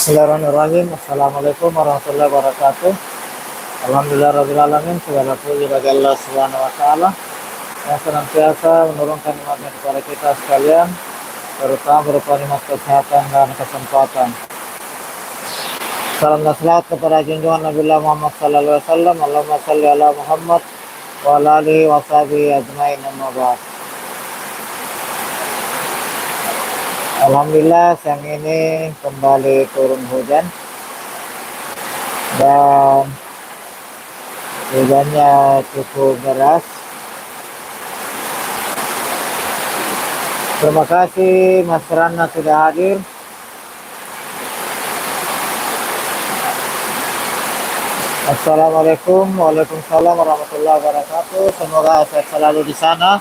Bismillahirrahmanirrahim. Assalamualaikum warahmatullahi wabarakatuh. Alhamdulillahirrahmanirrahim. Segala puji bagi Allah Subhanahu wa Ta'ala yang senantiasa menurunkan nikmatnya kepada kita sekalian, terutama berupa nikmat kesehatan dan kesempatan. Salam dan salawat kepada junjungan Nabi Muhammad sallallahu alaihi wasallam. Allahumma shalli ala Muhammad wa ala alihi wa sahbihi ajmain, amma ba'd. Alhamdulillah siang ini kembali turun hujan dan hujannya cukup deras. Terima kasih Mas Rana sudah hadir. Assalamualaikum, waalaikumsalam warahmatullahi wabarakatuh. Semoga sehat selalu di sana.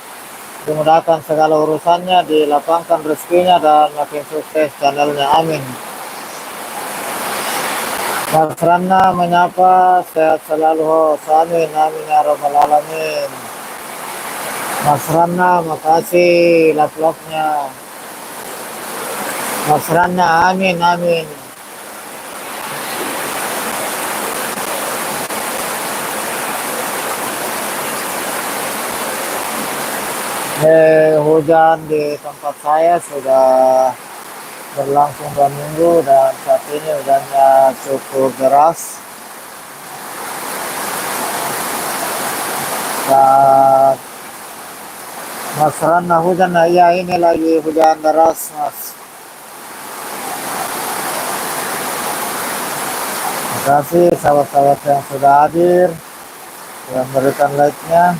Dimudahkan segala urusannya, dilapangkan rezekinya, dan makin sukses channelnya. Amin. Mas Rana menyapa, sehat selalu host. Amin, amin ya rabbal alamin. Mas Rana, makasih love-love-nya. Mas Rana, amin, amin. Hujan di tempat saya sudah berlangsung 2 minggu dan saat ini hujannya cukup deras. Dan Mas Rana hujan, ya ini lagi hujan deras Mas. Terima kasih sahabat-sahabat yang sudah hadir, yang memberikan like-nya.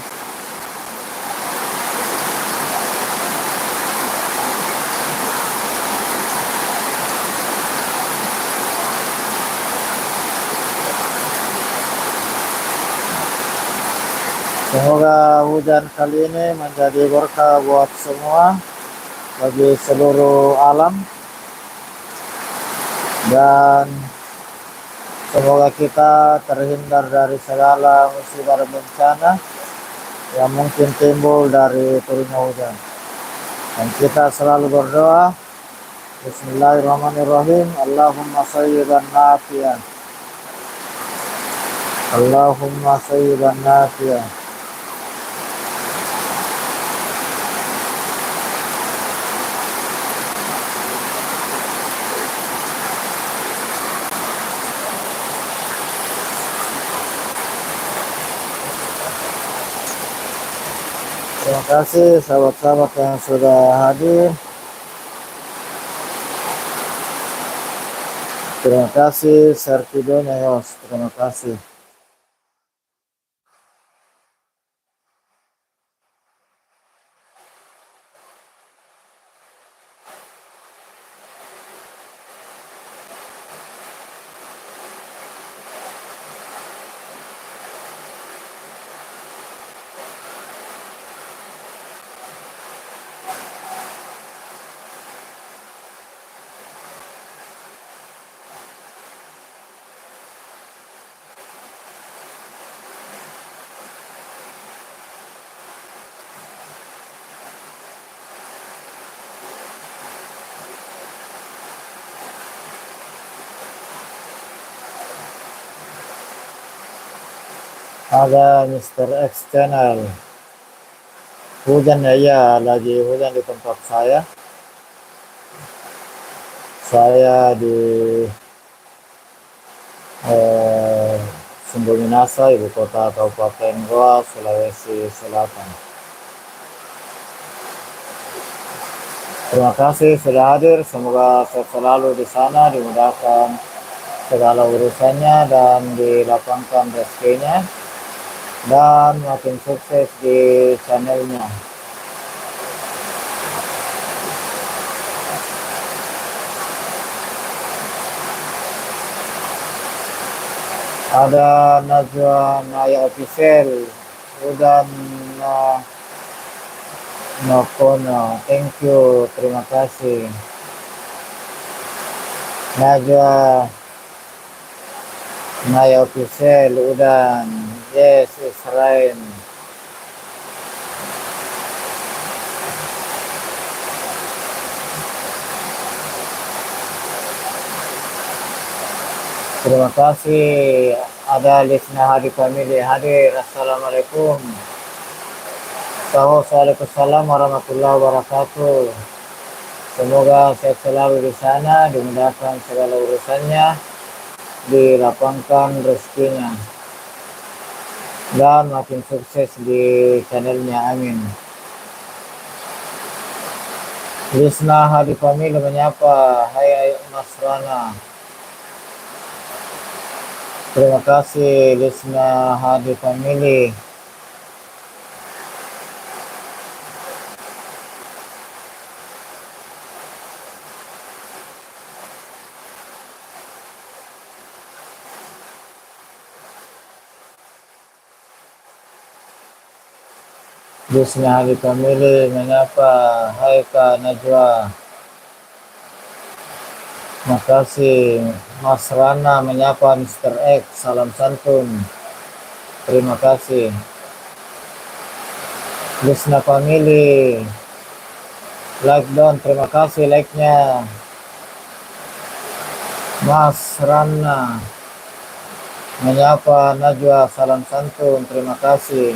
Semoga hujan kali ini menjadi berkah buat semua, bagi seluruh alam, dan semoga kita terhindar dari segala musibah dan bencana yang mungkin timbul dari turunnya hujan. Dan kita selalu berdoa, Bismillahirrahmanirrahim, Allahumma sayyiban nafi'an, Allahumma sayyiban nafi'an. Terima kasih sahabat-sahabat yang sudah hadir. Terima kasih share videonya host. Terima kasih. Ada Mr. X Channel. Hujan ya, lagi hujan di tempat saya. Saya di Sumber Minasa, ibu kota Kabupaten Goa, Sulawesi Selatan. Terima kasih sudah hadir. Semoga sehat selalu di sana, dimudahkan segala urusannya dan dilapangkan rezekinya, dan makin sukses di channelnya. Ada Najwa Naya Official, udah Nokono, thank you, terima kasih. Najwa Naya Official, udah, yes, Israel. Terima kasih ada listener Hadi Family hadir. Assalamualaikum. Waalaikumsalam warahmatullahi wabarakatuh. Semoga sehat selalu di sana, dimudahkan segala urusannya, dilapangkan rezekinya, dan makin sukses di channelnya. Amin. Lisna Hadi Family menyapa. Hai Mas Rana. Terima kasih Lisna Hadi Family. Lisna Hadi Family menyapa. Hai Kak Najwa. Makasih. Mas Rana menyapa Mr. X. Salam santun. Terima kasih. Lisna Family. Like dong. Terima kasih like-nya. Mas Rana menyapa Najwa. Salam santun. Terima kasih.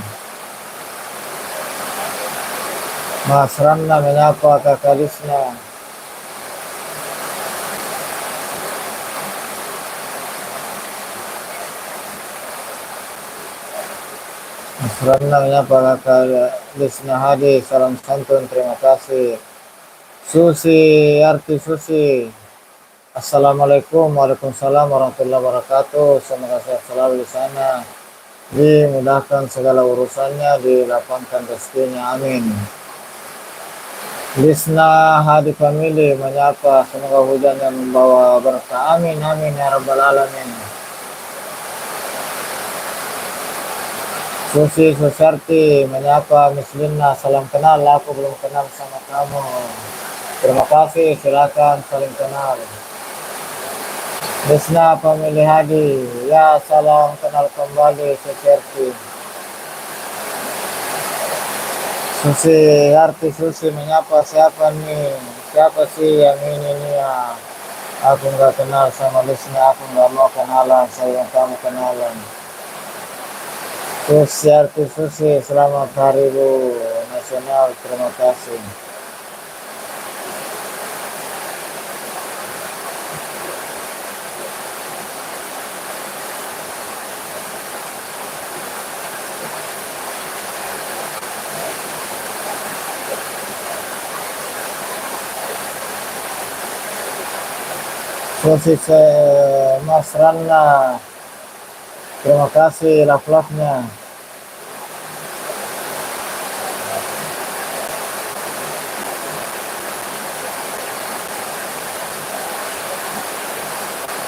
Mas Rana menyapa Kakak Lisna. Mas Rana menyapa Kakak Lisna Hadi. Salam santun. Terima kasih. Susi Arti Susi. Assalamualaikum. Waalaikumsalam warahmatullahi wabarakatuh. Semoga sehat selalu di sana, dimudahkan segala urusannya, dilapangkan rezekinya. Amin. Lisna Hadi Family menyapa. Semoga hujan yang membawa berkah. Amin amin ya rabbal alamin. Susi Susiarti menyapa Miss Lina. Salam kenal, aku belum kenal sama kamu. Terima kasih, silakan saling kenal. Lisna Family Hadi, ya salam kenal kembali Susiarti. Susi Arti Susi menyapa. Siapa nih? Siapa sih yang ini nih ya? Aku nggak kenal sama Lisna, aku nggak mau kenalan, saya yang kamu kenalan. Susi Arti Susi, selamat Hari Bu Nasional, terima kasih. Susi Mas Rana, terima kasih love-love-nya.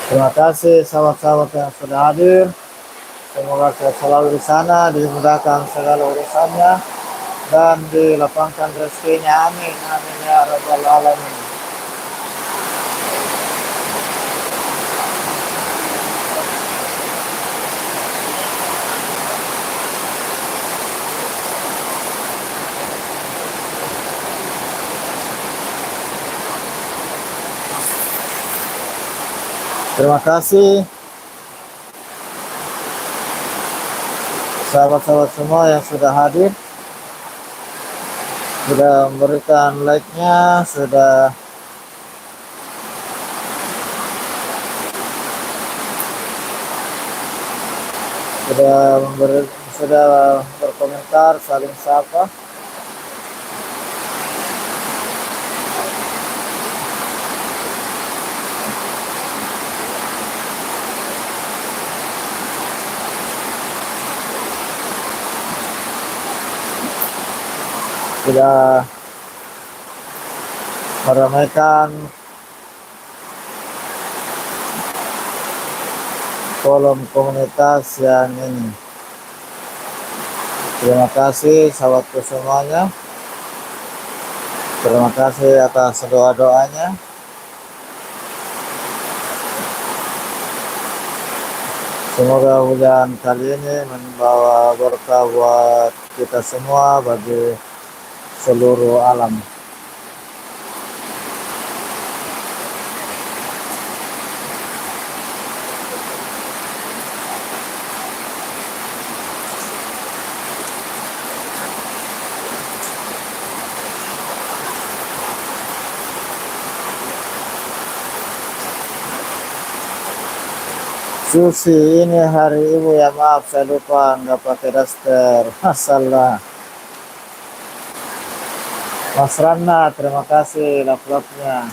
Terima kasih sahabat-sahabat yang sudah hadir. Semoga sehat selalu di sana, dimudahkan segala urusannya, dan dilapangkan rezekinya. Amin amin ya rabbal alamin. Terima kasih sahabat-sahabat semua yang sudah hadir, sudah memberikan like-nya, sudah berkomentar, saling sapa. Sudah meramaikan kolom komunitas yang ini. Terima kasih sahabatku semuanya. Terima kasih atas doa-doanya. Semoga hujan kali ini membawa berkah buat kita semua, bagi seluruh alam. Susi, ini hari ibu ya, maaf saya lupa nggak pakai daster. Masalah. Mas Rana, terima kasih laptopnya.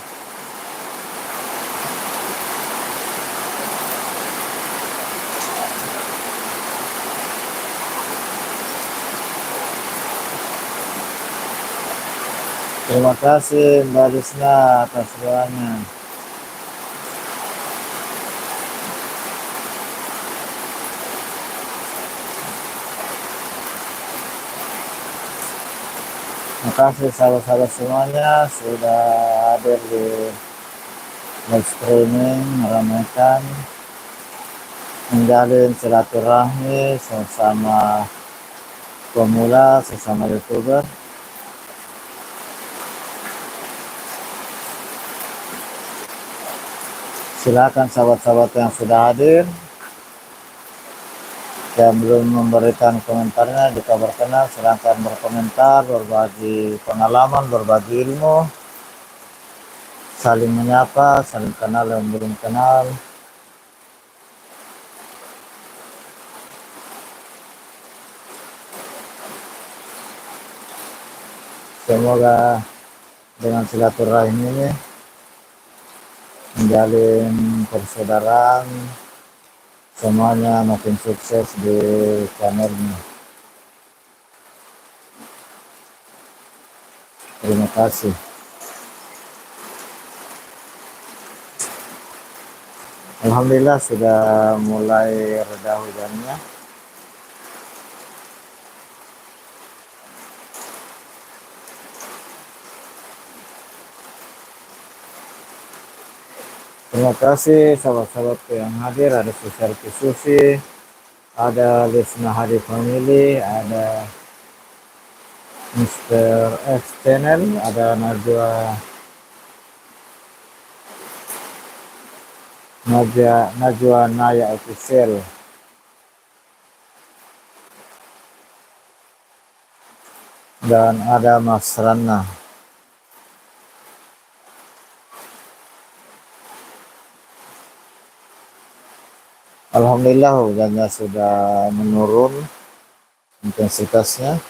Terima kasih Mbak Lisna atas doanya. Terima kasih sahabat-sahabat semuanya sudah hadir di live streaming, meramaikan, menjalin silaturahmi sesama pemula, sesama YouTuber. Silakan sahabat-sahabat yang sudah hadir, yang belum memberikan komentarnya jika berkenan silakan berkomentar, berbagi pengalaman, berbagi ilmu, saling menyapa, saling kenal yang belum kenal. Semoga dengan silaturahmi ini menjalin persaudaraan, semuanya makin sukses di channelnya. Terima kasih. Alhamdulillah sudah mulai reda hujannya. Terima kasih sahabat-sahabat yang hadir, ada Suserti Susi, ada Lisna Hadi Family, ada Mr. X Channel, ada Najwa Naya Official, dan ada Mas Rana. Alhamdulillah hujannya sudah menurun intensitasnya.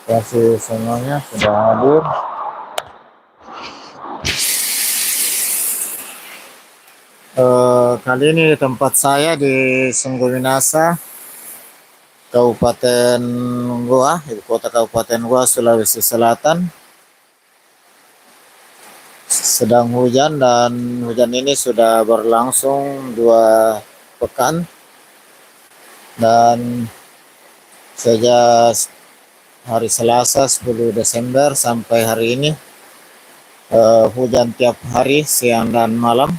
Terima kasih semuanya sudah hadir. Kali ini di tempat saya di Sungguh Minasa, Kabupaten Goa, ibu kota Kabupaten Goa, Sulawesi Selatan. Sedang hujan dan hujan ini sudah berlangsung 2 pekan, dan sejak hari Selasa 10 Desember sampai hari ini hujan tiap hari siang dan malam.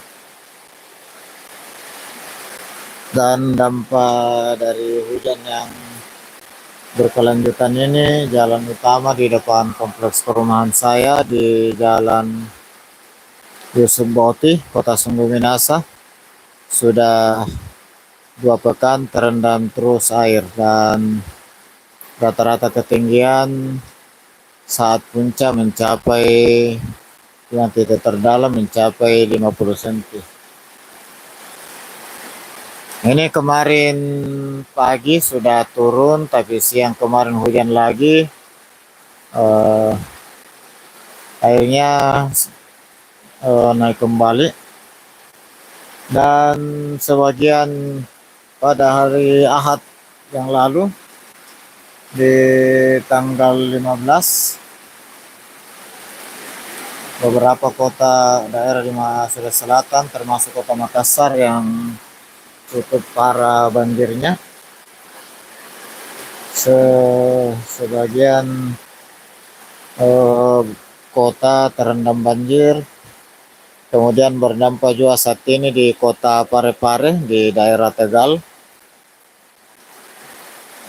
Dan dampak dari hujan yang berkelanjutan ini, jalan utama di depan kompleks perumahan saya di Jalan Yusuf Boti, Kota Sungguh Minasa, sudah 2 pekan terendam terus air, dan rata-rata ketinggian saat puncak mencapai yang titik terdalam mencapai 50 cm. Ini kemarin pagi sudah turun, tapi siang kemarin hujan lagi. Airnya naik kembali, dan sebagian pada hari Ahad yang lalu di tanggal 15 beberapa kota daerah di Sulawesi Selatan termasuk kota Makassar yang cukup parah banjirnya. Sebagian kota terendam banjir. Kemudian berdampak juga saat ini di kota Parepare di daerah Tegal,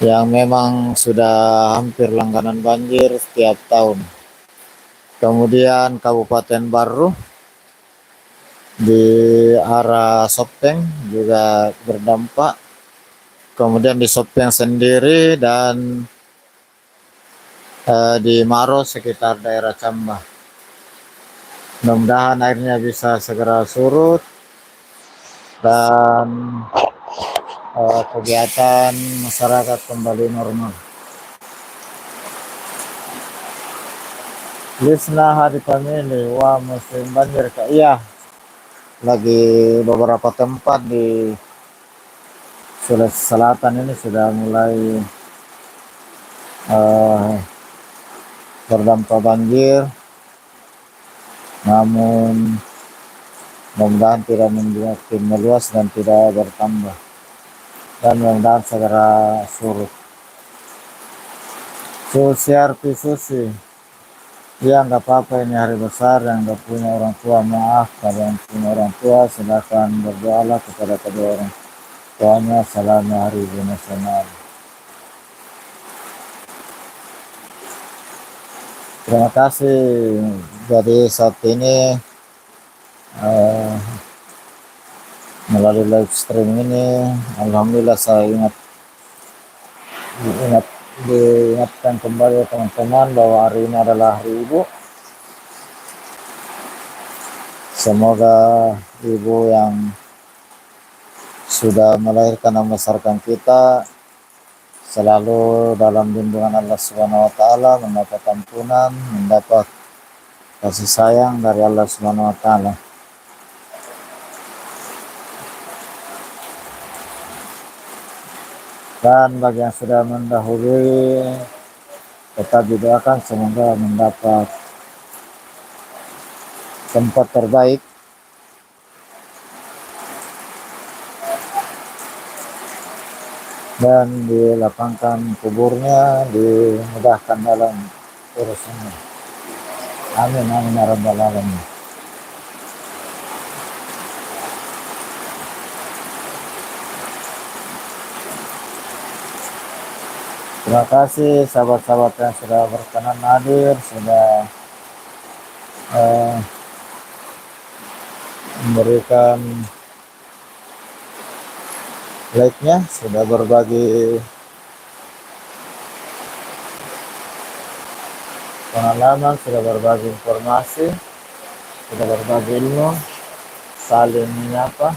yang memang sudah hampir langganan banjir setiap tahun. Kemudian Kabupaten Baru di arah Sopeng juga berdampak. Kemudian di Sopeng sendiri dan di Maros sekitar daerah Cambah. Mudah-mudahan airnya bisa segera surut dan kegiatan masyarakat kembali normal. Lisna hari pamili wah musim banjir kak. Iya, lagi beberapa tempat di Sulawesi Selatan ini sudah mulai uh, terdampak banjir, namun mudah-mudahan tidak makin meluas dan tidak bertambah, dan mudah-mudahan segera surut. Susiarti Susi, ya nggak apa-apa, ini hari besar, yang nggak punya orang tua maaf, kalau yang punya orang tua silakan berdoalah kepada kedua orang tuanya selama hari ibu nasional. Terima kasih. Jadi saat ini uh, melalui live stream ini, alhamdulillah saya diingatkan kembali teman-teman bahwa hari ini adalah hari ibu. Semoga ibu yang sudah melahirkan dan membesarkan kita selalu dalam lindungan Allah Subhanahu wa taala, mendapat ampunan, mendapat kasih sayang dari Allah Subhanahu wa taala. Dan bagi yang sudah mendahului, tetap didoakan semoga mendapat tempat terbaik dan dilapangkan kuburnya, dimudahkan dalam urusannya. Amin amin ya rabbal alamin. Terima kasih sahabat-sahabat yang sudah berkenan hadir, sudah memberikan like-nya, sudah berbagi pengalaman, sudah berbagi informasi, sudah berbagi ilmu, saling menyapa.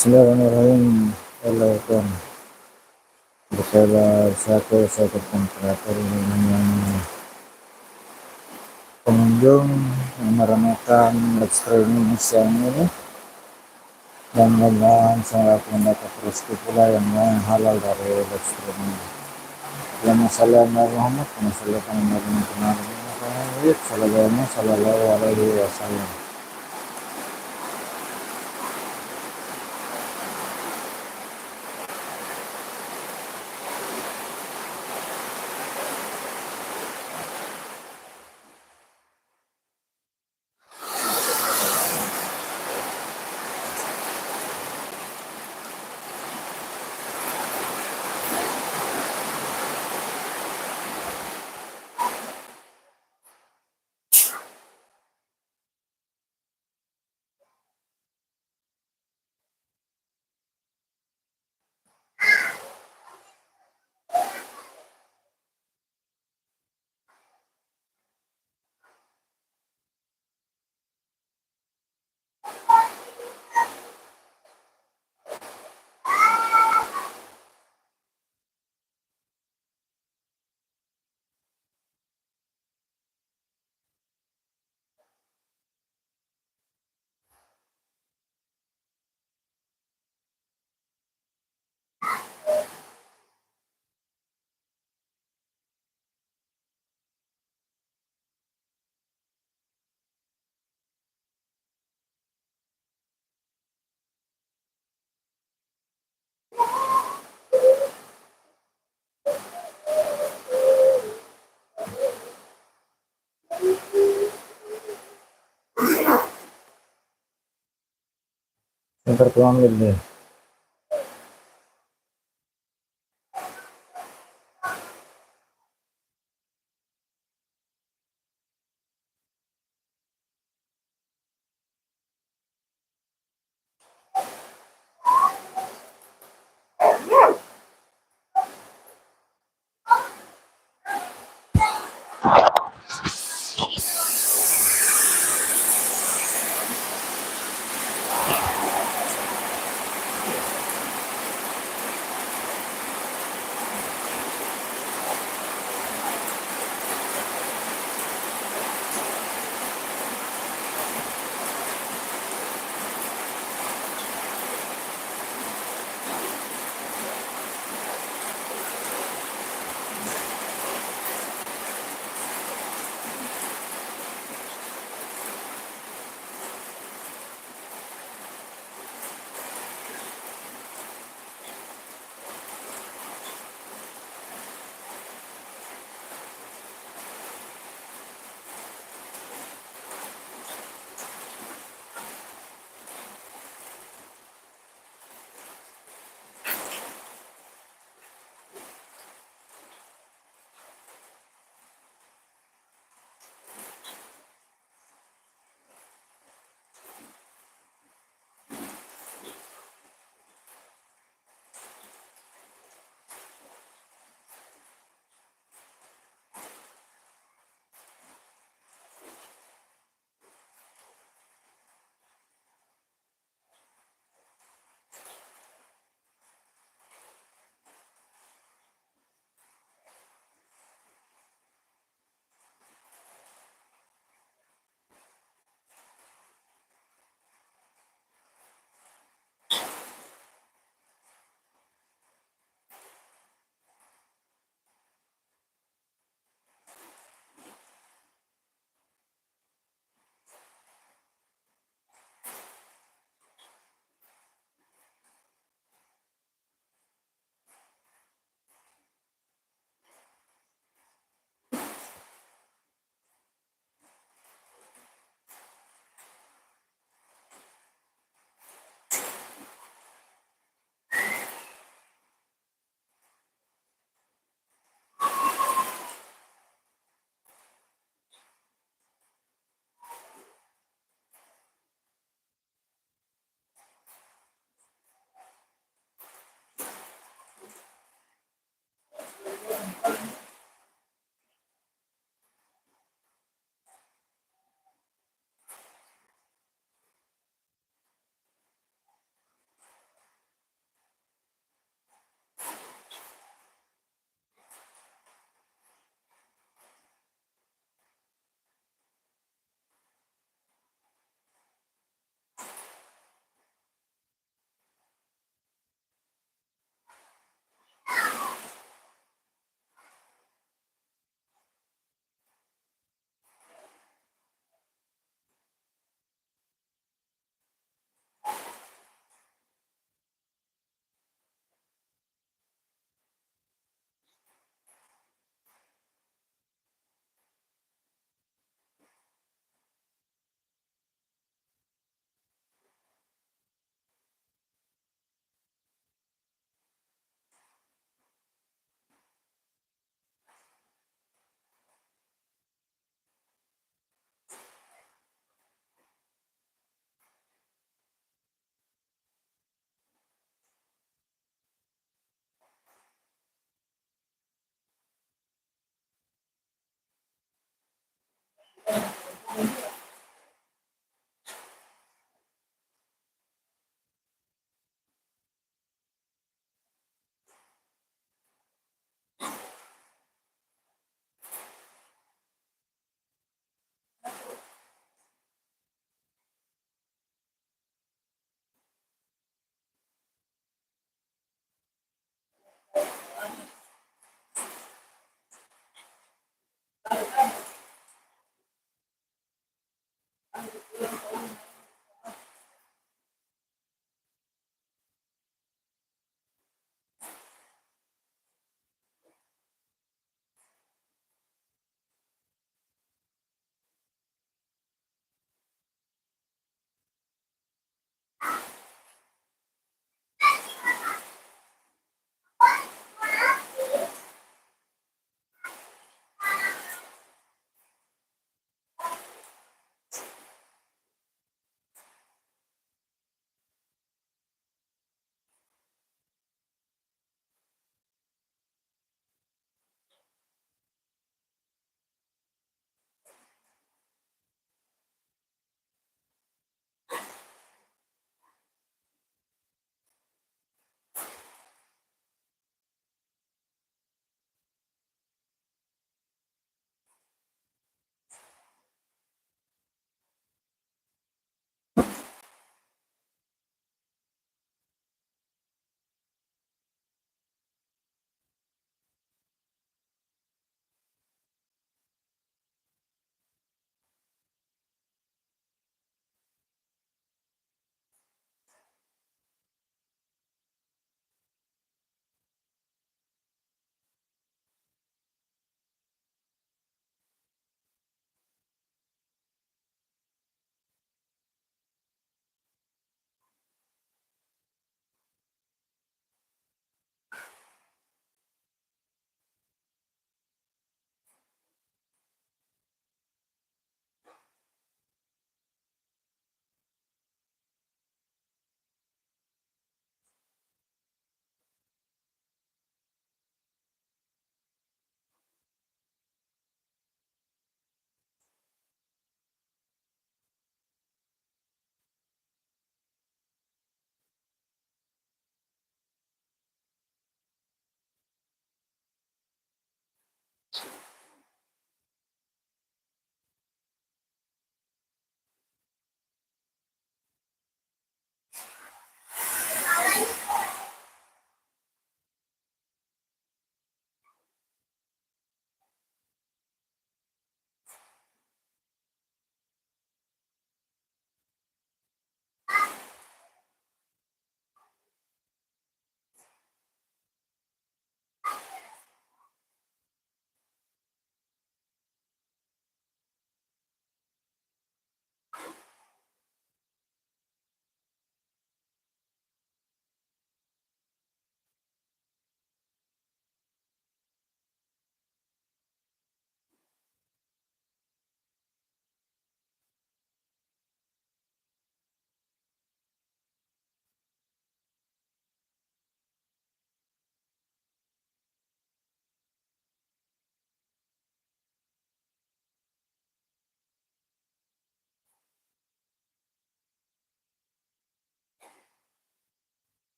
Bismillahirrahmanirrahim. Waalaikumsalam. Bersama satu kontrator yang pengunjung yang meramaikan live streaming siang ini, dan mudah-mudahan saya akan mendapat rezeki pula yang halal dari live streaming. Allahumma shalli ala Muhammad wa sallallahu alaihi wasallam. Yang tertuang ini.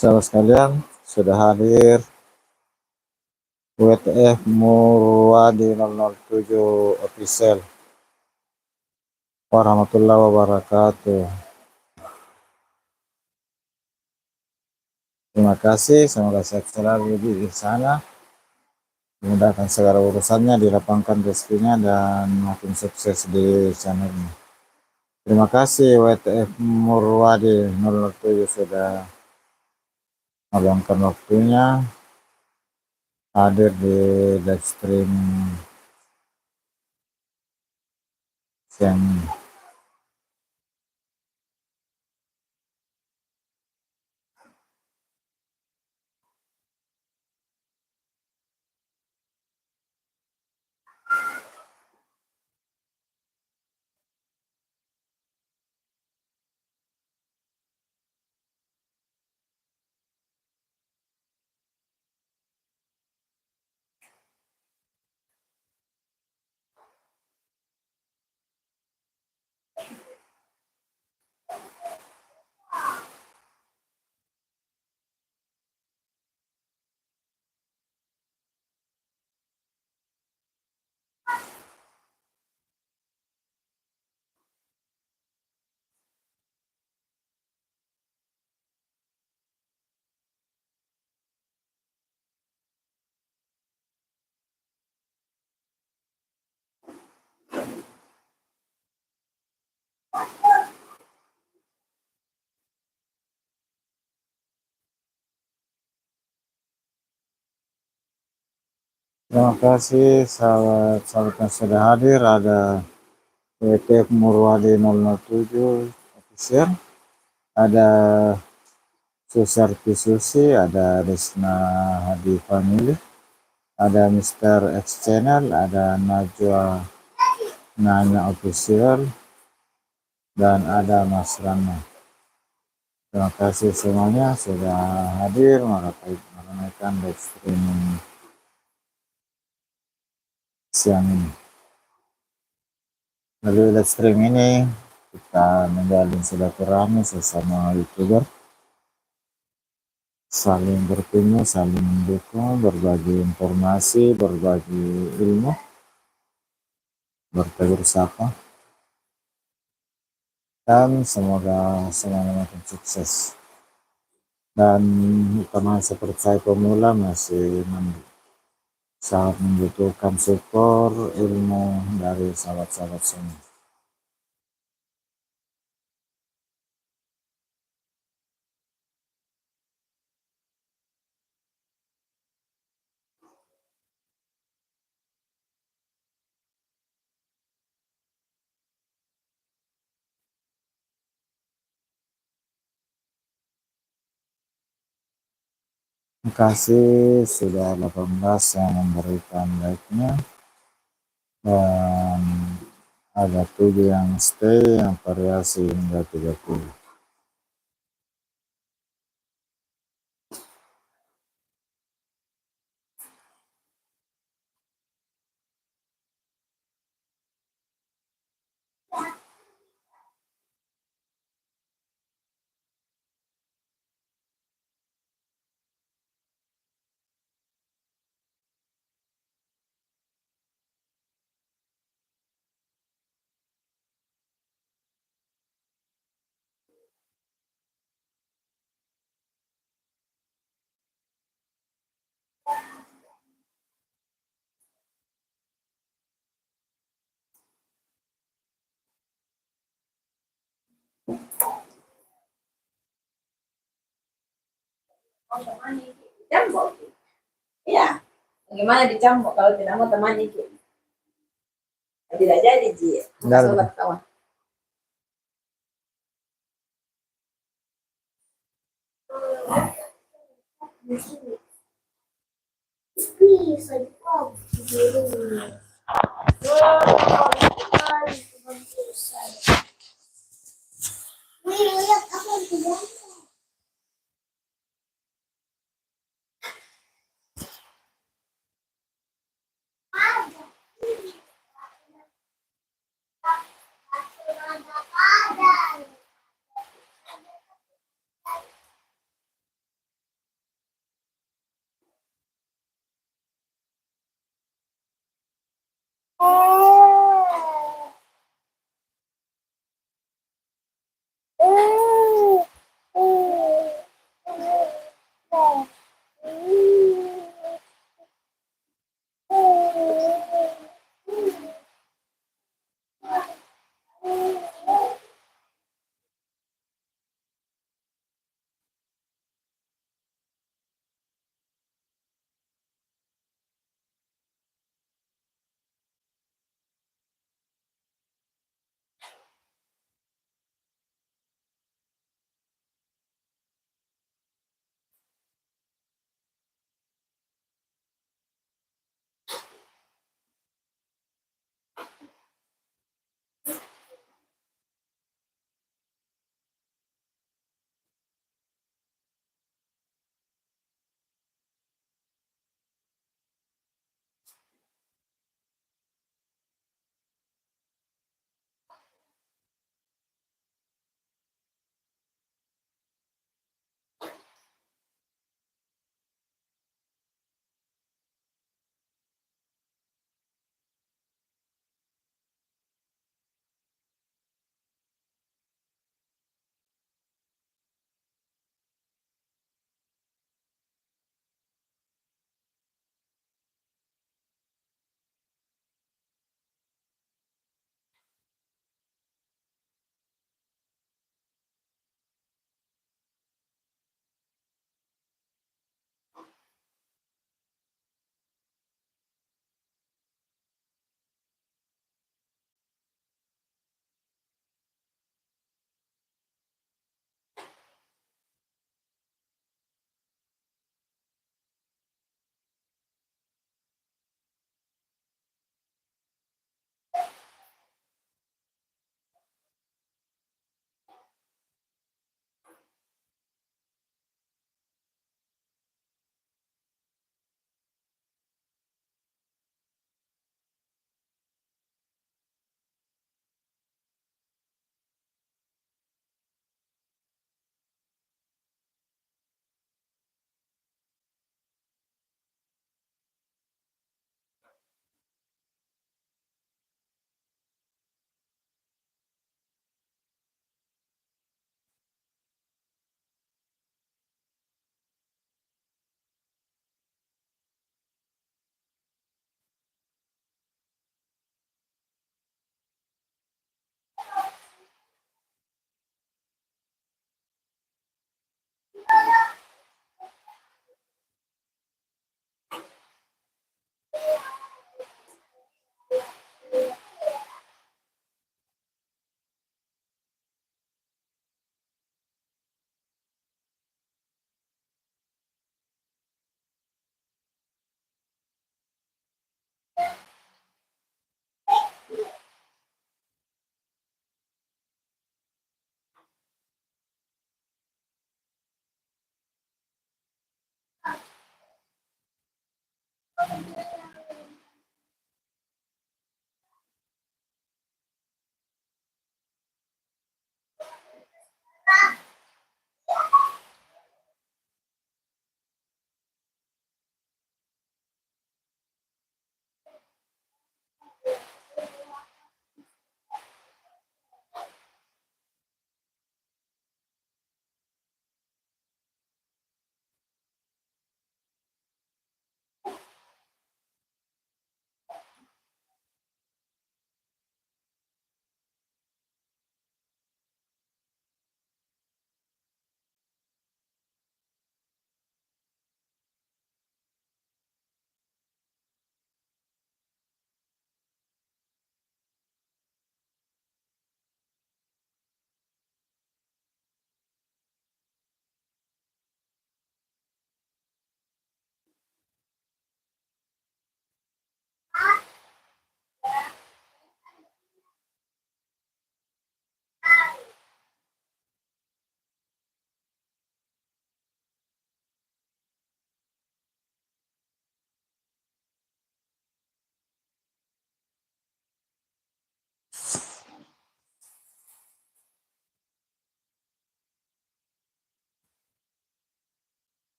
Sahabat sekalian, sudah hadir WTF Murwadi 007 official. Warahmatullahi wabarakatuh. Terima kasih, semoga sehat selalu di sana. Memudahkan segala urusannya, dilapangkan rezekinya, dan makin sukses di channelnya. Terima kasih WTF Murwadi 007 sudah meluangkan waktunya hadir di live stream siang ini. Terima kasih sahabat-sahabat yang sudah hadir. Ada WTF Murwadi 007 official, ada Susarti Susi, ada Desna Hadi Family, ada Mr. X Channel, ada Najwa Nanya official, dan ada Mas Rana. Terima kasih semuanya sudah hadir meramaikan live streaming siang ini. Melalui live stream ini kita menjalin silaturahmi sesama YouTuber, saling bertemu, saling mendukung, berbagi informasi, berbagi ilmu, bertegur sapa, dan semoga semuanya makin sukses. Dan teman seperti saya pemula masih sangat membutuhkan support ilmu dari sahabat-sahabat semua. Terima kasih sudah 18 yang memberikan like-nya, dan ada 7 yang stay, yang variasi hingga 30. Dicambuk. Iya. Bagaimana dicambuk kalau tidak mau temannya gitu? Tidak jadi Ji. Sobat kawan.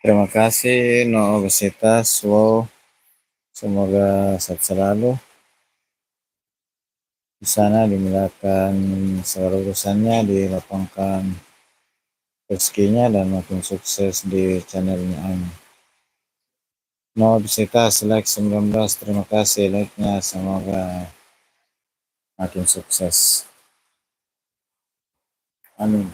Terima kasih no obesitas. Wow, semoga sehat selalu di sana, dimudahkan segala urusannya, dilapangkan rezekinya, dan makin sukses di channelnya. Amin. No obesitas like 19, terima kasih like-nya, semoga makin sukses. Amin.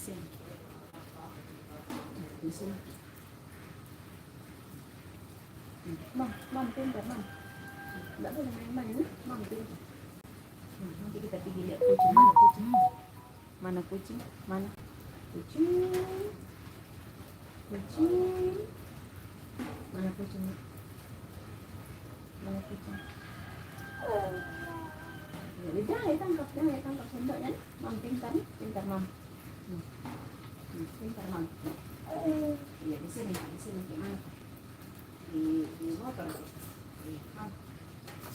sini. Di sini. Mam, pintar, mam. Enggak boleh main-main, ya. Mam, pintar. Nanti kita pergi lihat kucing. Mana kucing? Mana kucing? Mana? Kucing. Kucing. Mana kucing? Mana kucing? Jangan tangkap sendoknya. Mam, pintar, pintar, mam. Pintar, mam. Iya, di sini gimana? Di motor. Mam.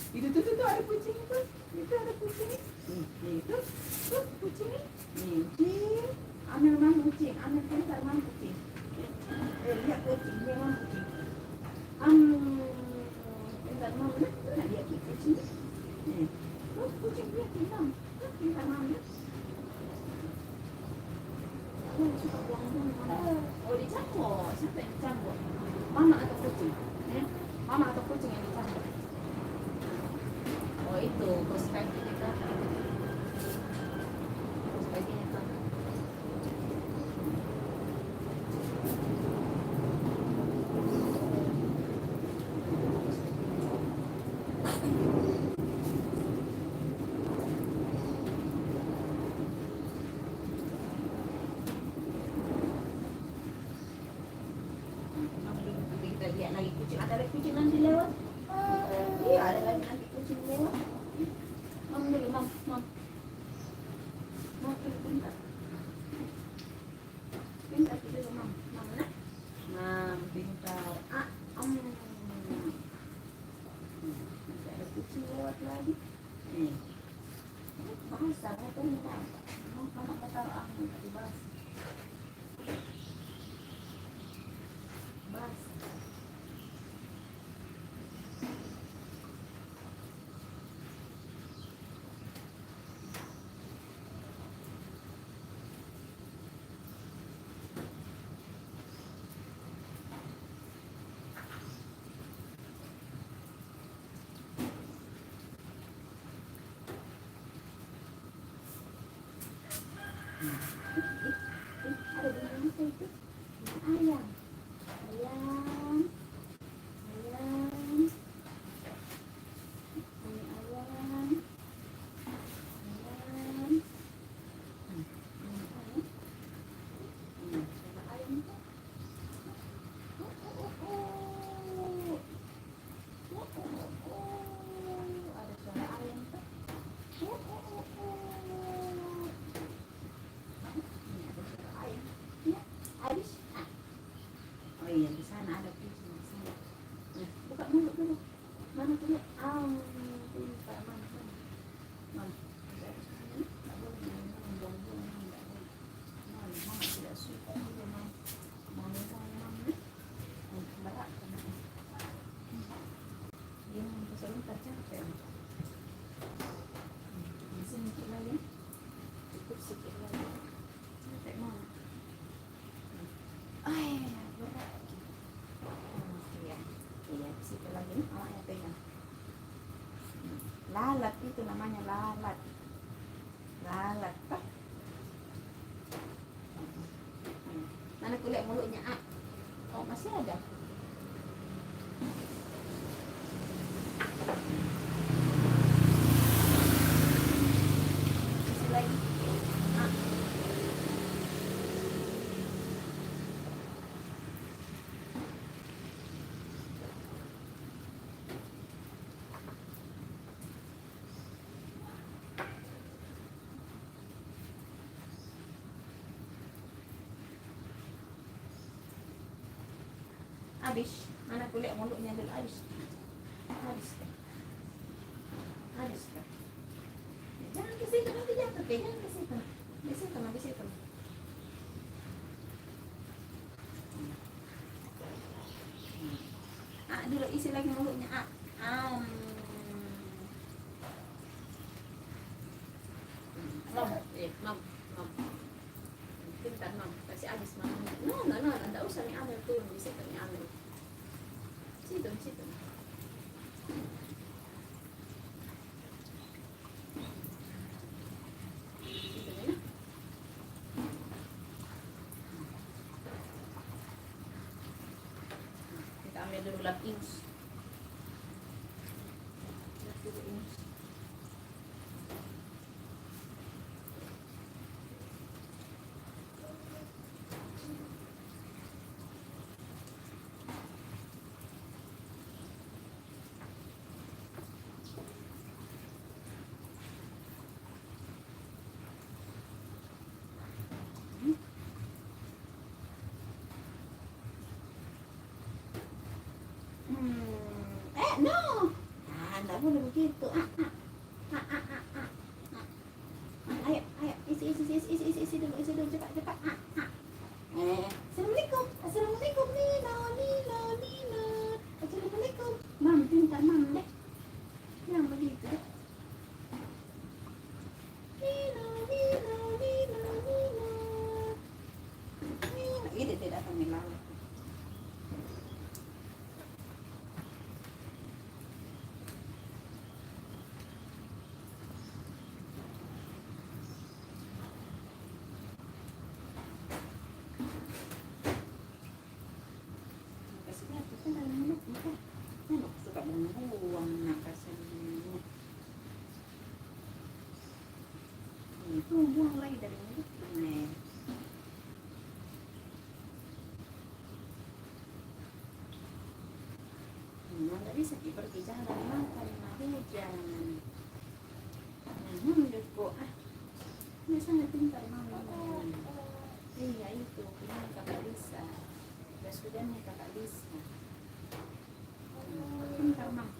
Itu tuh ada kucing itu. Itu ada kucing. Itu kucing. Kucing. Ambil mam kucing. Ambil pintar mam kucing. Lihat kucing dia mam kucing. Pintar mam. Nah dia kucing. Kucing dia pintar. Pintar mam ya. Suka buang-buang mana? Oh dicampur. Siapa yang dicampur? Mama atau kucing? Mama atau kucing yang dicampur? Oh itu bos kakinya kan, bos kakinya kan. Nanti kita lihat lagi kucing, ada lagi kucing nanti lewat. Iya ada lagi nanti kucing lewat. Mam dulu, mam. Mam pintar. Pintar dulu, mam. Mam nak. Mam pintar. Nanti ada kucing lewat lagi. Bahasa mau pintar. Mam kamu mau taruh angin tadi bahasa. Bahasa. Ada bunga apa itu? Ayam. Ayam. Ini ayam. Ayam tuh. Ada suara ayam tuh. Habis. Oh iya di sana ada kucing di sana. Buka mulut dulu. Mana tuh? Pintar mana? Mana? Tidak boleh buang-buang. Mama tidak suka juga mau mama. Berat kan? Dia mau sebentar capek. Di sini sedikit lagi. Cukup sedikit lagi. Capek mama. Berat. Iya, di situ lagi nih, awaknya pegang. Lalat itu namanya lalat. Lalat, Pak. Mana kulit mulutnya, Oh, masih ada. Masih lagi. Habis. Mana kulit mulutnya dulu habis. Habis kan? Jangan ke situ nanti jatuh, jangan ke situ. Di situ. Dulu isi lagi mulutnya. Mam. Pintar mam, kasih habis mam. No, enggak usah nih ambil turun di situ nih ambil. Situ. Situ nih. ambil dulu lap inch. Lap dulu inch. No. Enggak boleh begitu. Ayo, ayo, isi dulu, cepat, cepat. Assalamualaikum, assalamualaikum, Nino, Nino, Nino. Assalamualaikum, mam, pintar mam deh. Yang begitu deh. Nino, Nino, Nino, Nino. Nino, ini tidak akan hilang. Suka membuang nafasnya. Itu buang lagi dari mulut. Nggak bisa pergi jalan makan hujan. Kok ini sangat pintar mama. Iya itu, ini kakak Lisa. Sudah nih kakak Lisa. Pintar mama.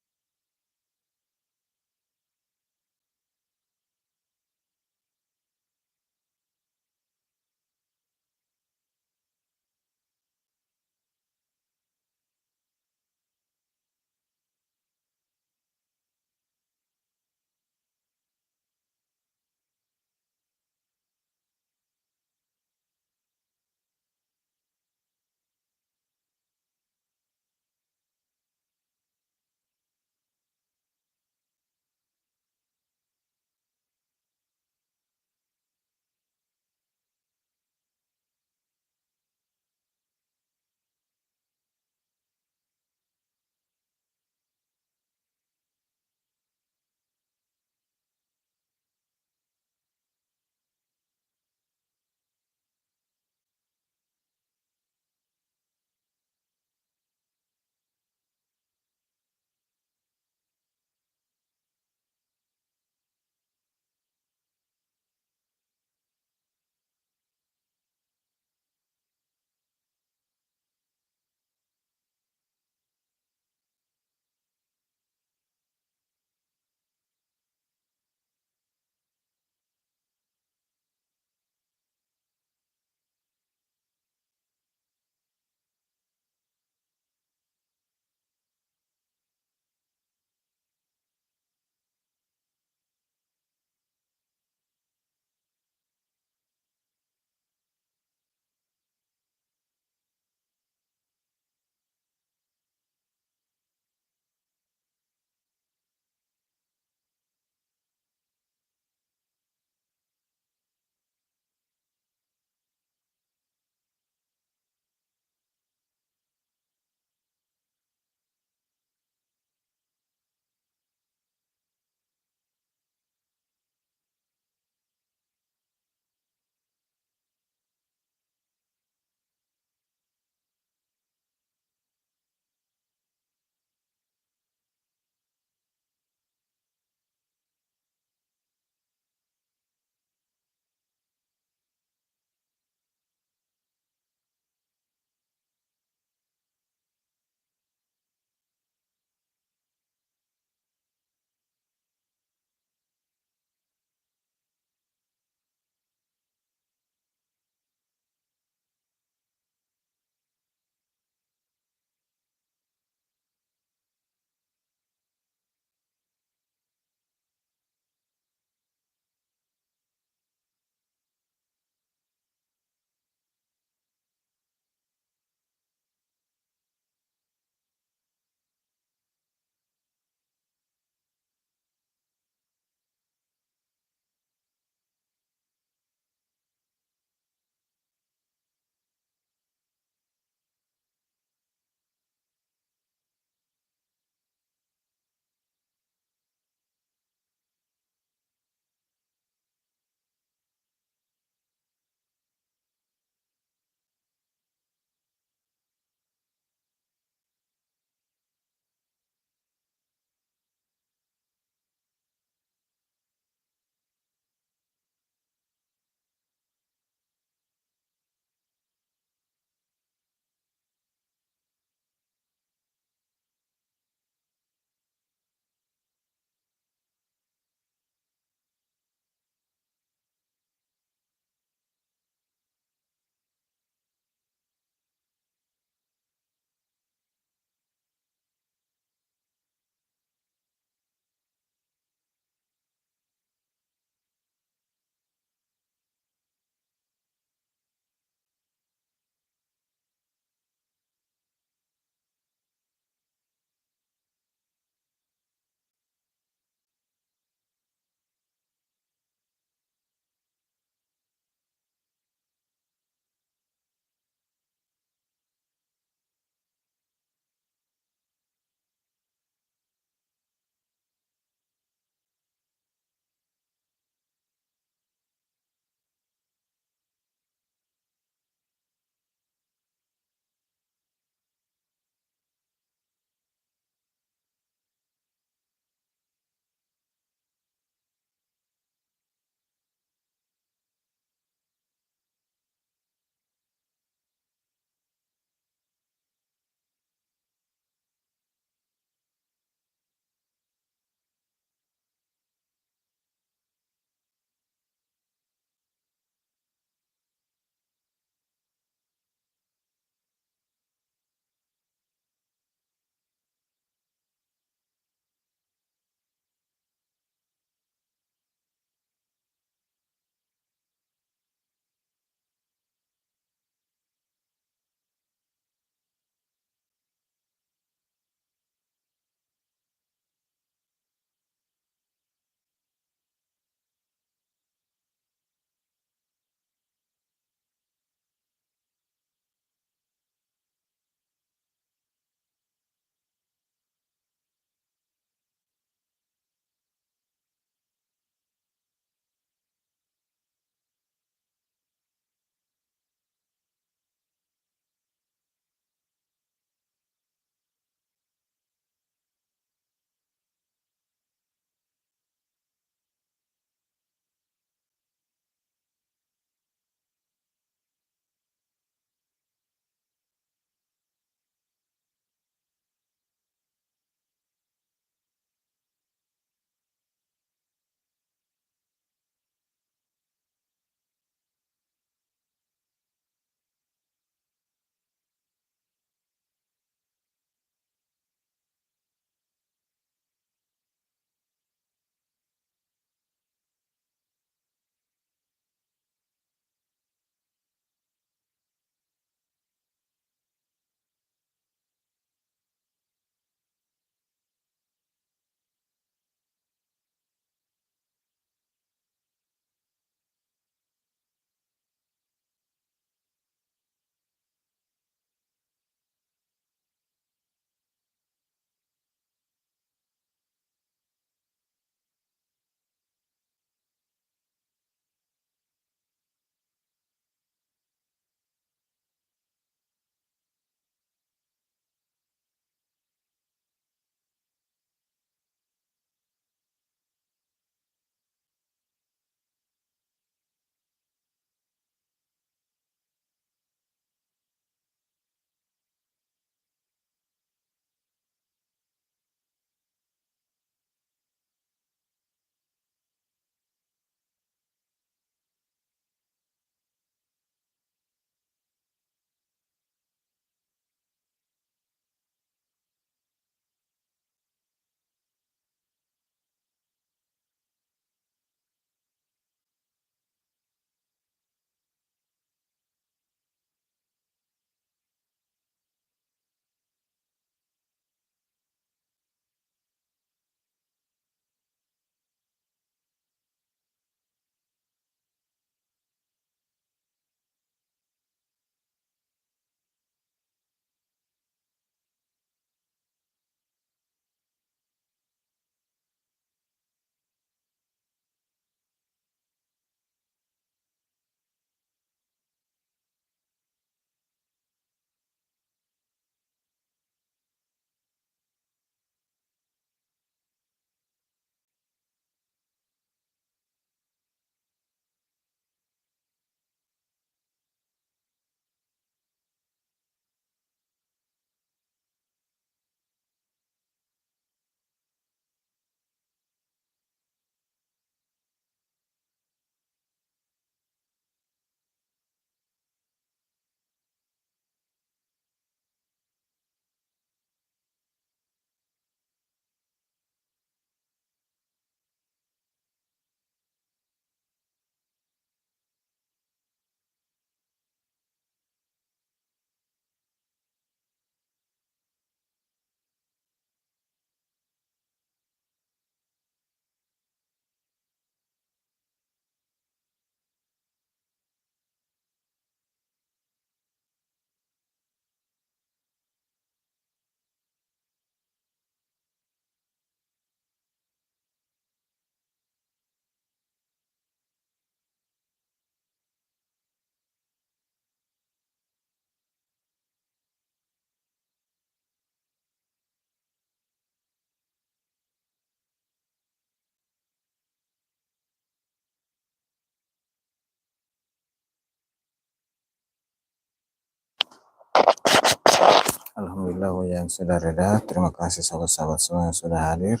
Alhamdulillah hujan sudah reda. Terima kasih sahabat-sahabat semua yang sudah hadir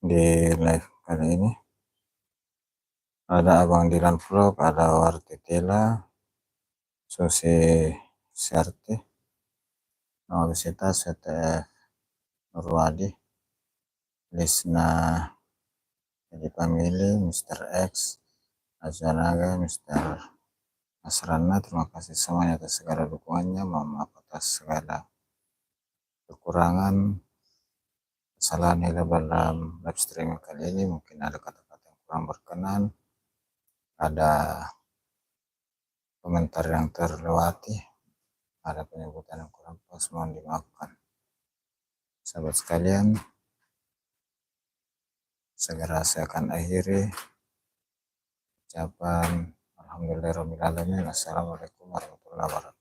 di live kali ini. Ada Abang Dilan Vlog, ada Warti Tela, Susi Serti, Novisita, Sete Nurwadi, Lisna Jadi Pamili, Mr. X, Azwanaga, Mr. Asrana. Terima kasih semuanya atas segala dukungannya. Mohon maaf atas segala kekurangan, kesalahan nilai dalam live streaming kali ini. Mungkin ada kata-kata yang kurang berkenan, ada komentar yang terlewati, ada penyebutan yang kurang pas, mohon dimaafkan. Sahabat sekalian, segera saya akan akhiri ucapan alhamdulillahirabbil alamin. Assalamualaikum warahmatullahi wabarakatuh.